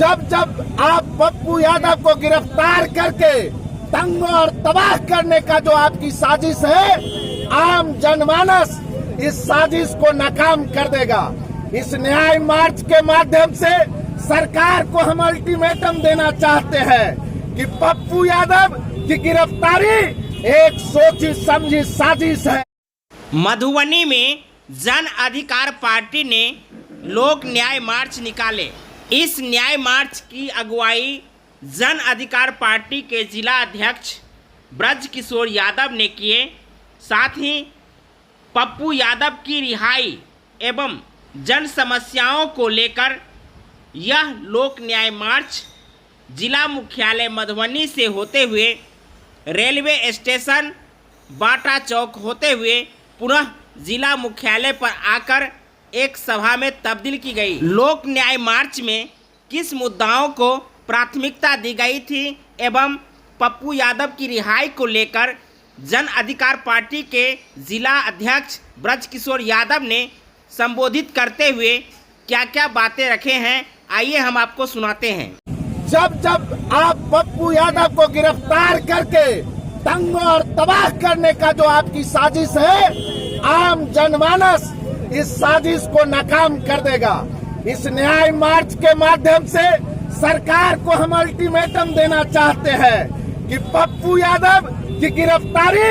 जब जब आप पप्पू यादव को गिरफ्तार करके तंग और तबाह करने का जो आपकी साजिश है, आम जनमानस इस साजिश को नाकाम कर देगा। इस न्याय मार्च के माध्यम से सरकार को हम अल्टीमेटम देना चाहते हैं कि पप्पू यादव की गिरफ्तारी एक सोची समझी साजिश है। मधुबनी में जन अधिकार पार्टी ने लोक न्याय मार्च निकाले। इस न्याय मार्च की अगुवाई जन अधिकार पार्टी के जिला अध्यक्ष ब्रज किशोर यादव ने किए। साथ ही पप्पू यादव की रिहाई एवं जन समस्याओं को लेकर यह लोक न्याय मार्च जिला मुख्यालय मधुबनी से होते हुए रेलवे स्टेशन बाटा चौक होते हुए पुनः जिला मुख्यालय पर आकर एक सभा में तब्दील की गई। लोक न्याय मार्च में किस मुद्दाओं को प्राथमिकता दी गई थी एवं पप्पू यादव की रिहाई को लेकर जन अधिकार पार्टी के जिला अध्यक्ष ब्रज किशोर यादव ने संबोधित करते हुए क्या क्या बातें रखे हैं, आइए हम आपको सुनाते हैं। जब जब आप पप्पू यादव को गिरफ्तार करके तंग और तबाह करने का जो आपकी साजिश है, आम जनमानस इस साजिश को नाकाम कर देगा। इस न्याय मार्च के माध्यम से सरकार को हम अल्टीमेटम देना चाहते हैं कि पप्पू यादव की गिरफ्तारी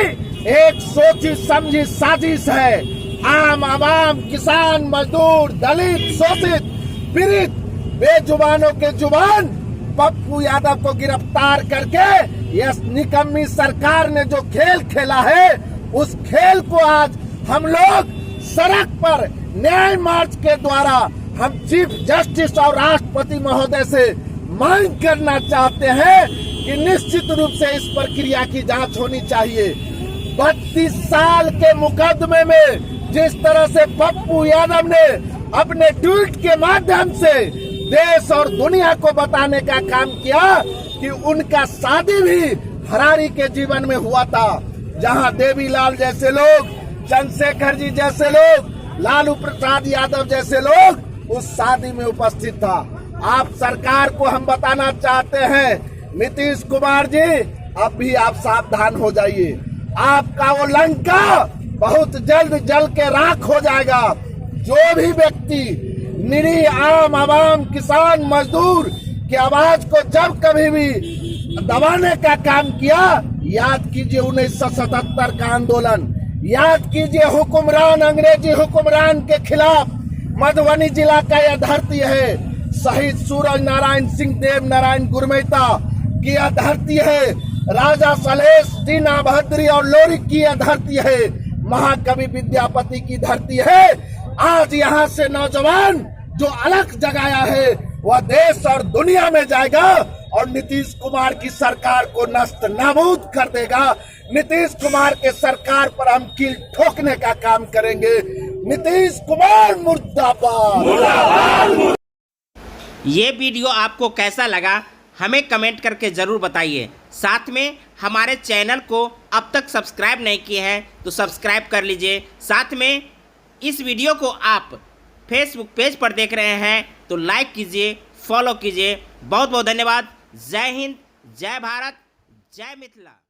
एक सोची समझी साजिश है। आम आवाम, किसान, मजदूर, दलित, शोषित, पीड़ित, बेजुबानों के जुबान पप्पू यादव को गिरफ्तार करके यह निकम्मी सरकार ने जो खेल खेला है, उस खेल को आज हम लोग सड़क पर न्याय मार्च के द्वारा हम चीफ जस्टिस और राष्ट्रपति महोदय से मांग करना चाहते हैं कि निश्चित रूप से इस प्रक्रिया की जांच होनी चाहिए। 32 साल के मुकदमे में जिस तरह से पप्पू यादव ने अपने ट्वीट के माध्यम से देश और दुनिया को बताने का काम किया कि उनका शादी भी हरारी के जीवन में हुआ था, जहां देवीलाल जैसे लोग, चंद्रशेखर जी जैसे लोग, लालू प्रसाद यादव जैसे लोग उस शादी में उपस्थित था। आप सरकार को हम बताना चाहते हैं, नीतीश कुमार जी अब भी आप सावधान हो जाइए। आपका वो लंका बहुत जल्द जल के राख हो जाएगा। जो भी व्यक्ति निरीह आम आवाम, किसान, मजदूर की आवाज को जब कभी भी दबाने का काम किया, याद कीजिए 1977 का आंदोलन, याद कीजिए हुक्मरान, अंग्रेजी हुक्मरान के खिलाफ मधुबनी जिला का यह धरती है। शहीद सूरज नारायण सिंह, देव नारायण गुरमेता की यह धरती है। राजा सलेश, दीना बहादुरी और लोरिक की यह धरती है। महाकवि विद्यापति की धरती है। आज यहाँ से नौजवान जो अलग जगाया है, वह देश और दुनिया में जाएगा और नीतीश कुमार की सरकार को नष्ट नाबूद कर देगा। नीतीश कुमार के सरकार पर हम कील ठोकने का काम करेंगे। नीतीश कुमार मुर्दाबाद। ये वीडियो आपको कैसा लगा हमें कमेंट करके ज़रूर बताइए। साथ में हमारे चैनल को अब तक सब्सक्राइब नहीं किए हैं तो सब्सक्राइब कर लीजिए। साथ में इस वीडियो को आप फेसबुक पेज पर देख रहे हैं तो लाइक कीजिए, फॉलो कीजिए। बहुत बहुत धन्यवाद। जय हिंद, जय भारत, जय मिथिला।